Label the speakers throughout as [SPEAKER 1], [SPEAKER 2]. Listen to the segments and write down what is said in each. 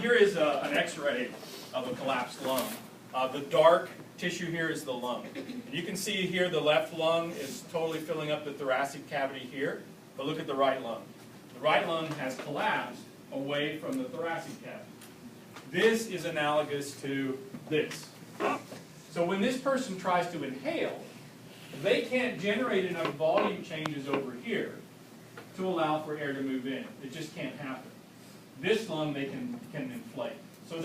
[SPEAKER 1] Here is an X-ray of a collapsed lung. The dark tissue here is the lung. And you can see here the left lung is totally filling up the thoracic cavity here, but look at the right lung. The right lung has collapsed away from the thoracic cavity. This is analogous to this. So when this person tries to inhale, they can't generate enough volume changes over here to allow for air to move in. It just can't happen. This lung they can inflate. So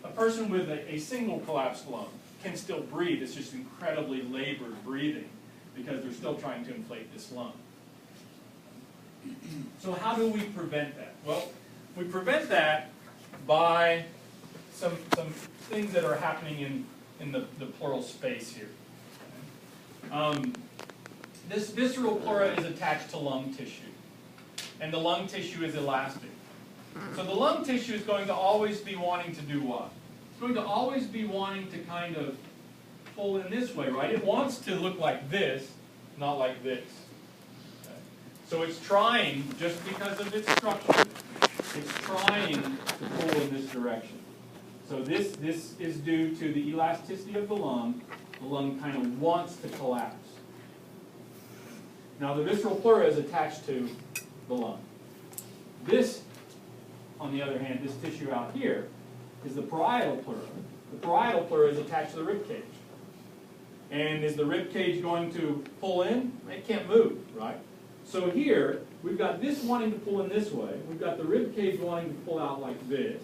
[SPEAKER 1] a person with a single collapsed lung can still breathe. It's just incredibly labored breathing because they're still trying to inflate this lung. So how do we prevent that? Well, we prevent that by some things that are happening in the pleural space here. This visceral pleura is attached to lung tissue, and the lung tissue is elastic. So the lung tissue is going to always be wanting to do what? It's going to always be wanting to kind of pull in this way, right? It wants to look like this, not like this. Okay? So it's trying, just because of its structure, it's trying to pull in this direction. So this is due to the elasticity of the lung. The lung kind of wants to collapse. Now the visceral pleura is attached to the lung. This, on the other hand, this tissue out here is the parietal pleura. The parietal pleura is attached to the rib cage. And is the rib cage going to pull in? It can't move, right? So here, we've got this wanting to pull in this way. We've got the rib cage wanting to pull out like this,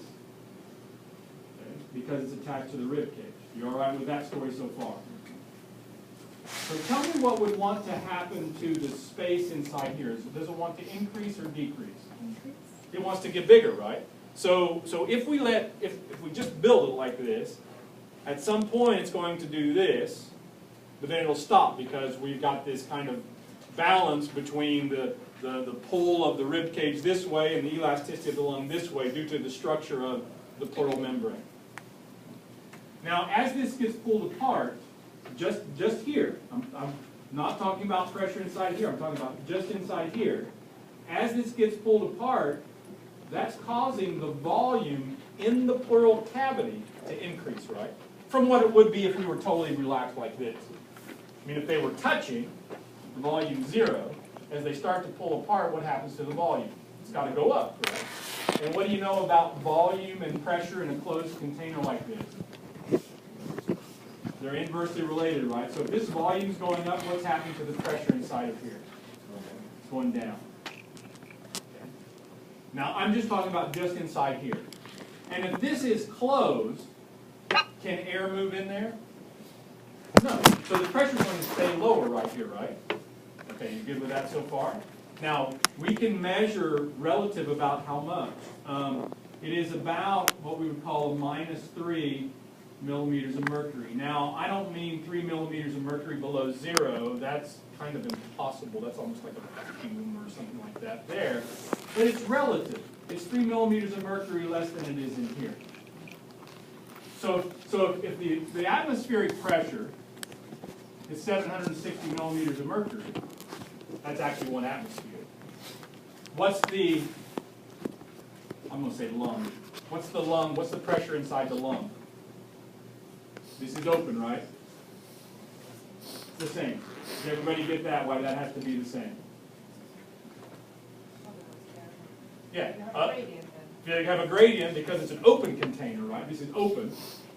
[SPEAKER 1] okay, because it's attached to the rib cage. You all right with that story so far? So tell me what would want to happen to the space inside here. So does it want to increase or decrease? Increase. It wants to get bigger, right? So if we just build it like this, at some point it's going to do this, but then it'll stop because we've got this kind of balance between the pull of the rib cage this way and the elasticity of the lung this way due to the structure of the pleural membrane. Now, as this gets pulled apart, just here, I'm not talking about pressure inside here, I'm talking about just inside here. As this gets pulled apart, that's causing the volume in the pleural cavity to increase, right? From what it would be if we were totally relaxed like this. I mean, if they were touching, the volume 0, as they start to pull apart, what happens to the volume? It's got to go up, right? And what do you know about volume and pressure in a closed container like this? They're inversely related, right? So if this volume's going up, what's happening to the pressure inside of here? It's going down. Now, I'm just talking about just inside here. And if this is closed, can air move in there? No. So the pressure is going to stay lower right here, right? Okay, you good with that so far? Now, we can measure relative about how much. It is about what we would call a -3 millimeters of mercury. Now, I don't mean 3 millimeters of mercury below 0. That's kind of impossible. That's almost like a vacuum or something like that there. But it's relative. It's 3 millimeters of mercury less than it is in here. So if the atmospheric pressure is 760 millimeters of mercury, that's actually 1 atmosphere. What's the, I'm going to say lung. What's the lung? What's the pressure inside the lung? This is open, right? It's the same. Does everybody get that? Why that has to be the same? Yeah. You have a gradient because it's an open container, right? This is open.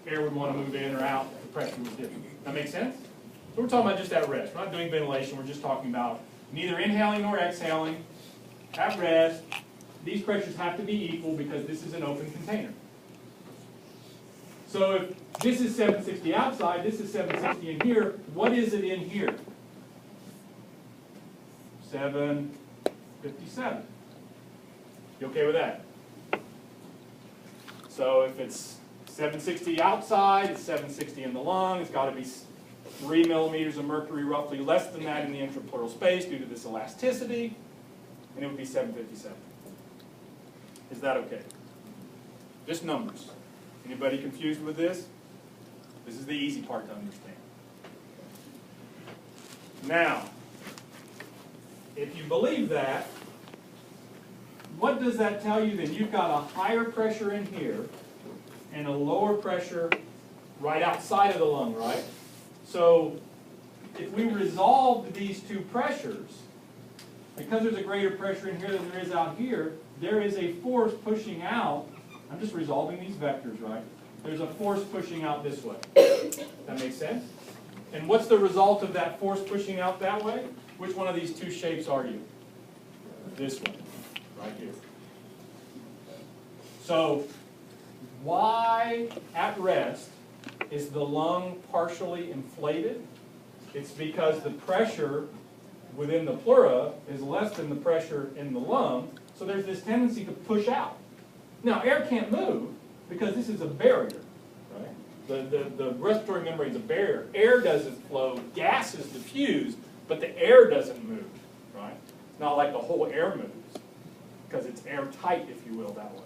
[SPEAKER 1] Air would want to move in or out. The pressure was different. That make sense? So we're talking about just at rest. We're not doing ventilation. We're just talking about neither inhaling nor exhaling. At rest, these pressures have to be equal because this is an open container. So if this is 760 outside, this is 760 in here, what is it in here? 757. You okay with that? So if it's 760 outside, it's 760 in the lung, it's got to be 3 millimeters of mercury, roughly less than that in the intrapleural space due to this elasticity, and it would be 757. Is that okay? Just numbers. Anybody confused with this? This is the easy part to understand. Now, if you believe that, what does that tell you then? You've got a higher pressure in here and a lower pressure right outside of the lung, right? So if we resolved these two pressures, because there's a greater pressure in here than there is out here, there is a force pushing out. I'm just resolving these vectors, right? There's a force pushing out this way. That makes sense? And what's the result of that force pushing out that way? Which one of these two shapes are you? This one, right here. So, why at rest is the lung partially inflated? It's because the pressure within the pleura is less than the pressure in the lung, so there's this tendency to push out. Now, air can't move because this is a barrier, right? The respiratory membrane is a barrier. Air doesn't flow, gas is diffused, but the air doesn't move, right? It's not like the whole air moves, because it's airtight, if you will, that way.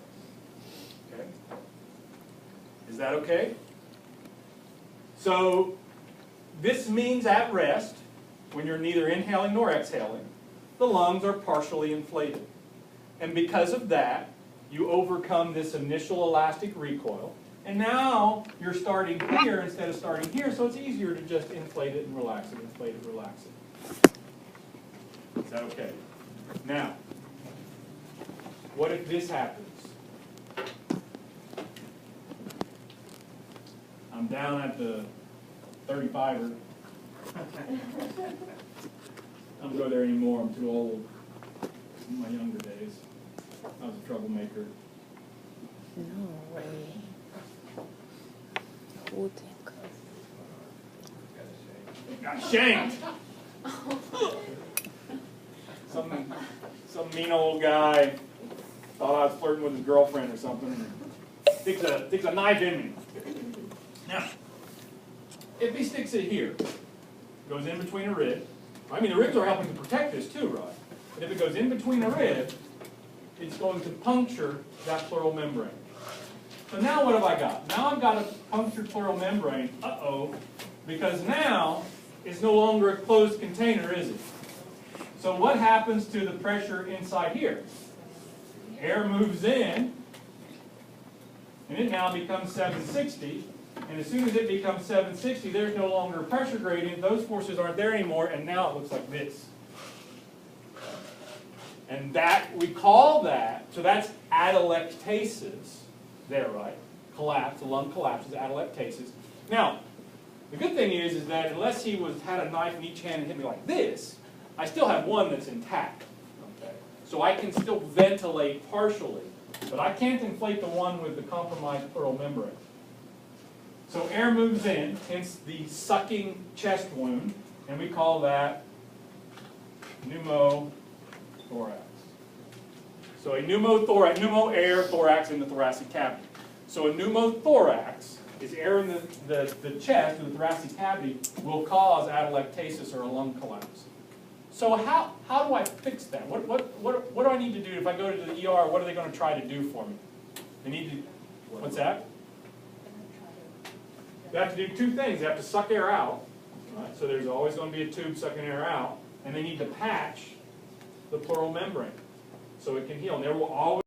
[SPEAKER 1] Okay? Is that okay? So, this means at rest, when you're neither inhaling nor exhaling, the lungs are partially inflated. And because of that, you overcome this initial elastic recoil, and now you're starting here instead of starting here, so it's easier to just inflate it and relax it, inflate it, relax it. Is that okay? Now, what if this happens? I'm down at the 35er. I don't go there anymore, I'm too old. In my younger days, I was a troublemaker.
[SPEAKER 2] No way. Who think?
[SPEAKER 1] Got shanked! Some mean old guy thought I was flirting with his girlfriend or something, and sticks a knife in me. Now, if he sticks it here, goes in between a rib, I mean the ribs are helping to protect this too, right? But if it goes in between a rib, it's going to puncture that pleural membrane. So now what have I got? Now I've got a punctured pleural membrane, because now it's no longer a closed container, is it? So what happens to the pressure inside here? Air moves in, and it now becomes 760, and as soon as it becomes 760, there's no longer a pressure gradient, those forces aren't there anymore, and now it looks like this. And that, we call that, so that's atelectasis, there, right? Collapse, the lung collapses, atelectasis. Now, the good thing is that unless he had a knife in each hand and hit me like this, I still have one that's intact. Okay? So I can still ventilate partially, but I can't inflate the one with the compromised pleural membrane. So air moves in, hence the sucking chest wound, and we call that pneumothorax. So a pneumothorax, pneumo-air, thorax in the thoracic cavity. So a pneumothorax is air in the chest, or the thoracic cavity, will cause atelectasis or a lung collapse. So how do I fix that? What do I need to do if I go to the ER? What are they going to try to do for me? They need to, what's that? They have to do two things. They have to suck air out, right? So there's always going to be a tube sucking air out, and they need to patch the pleural membrane so it can heal. And there will always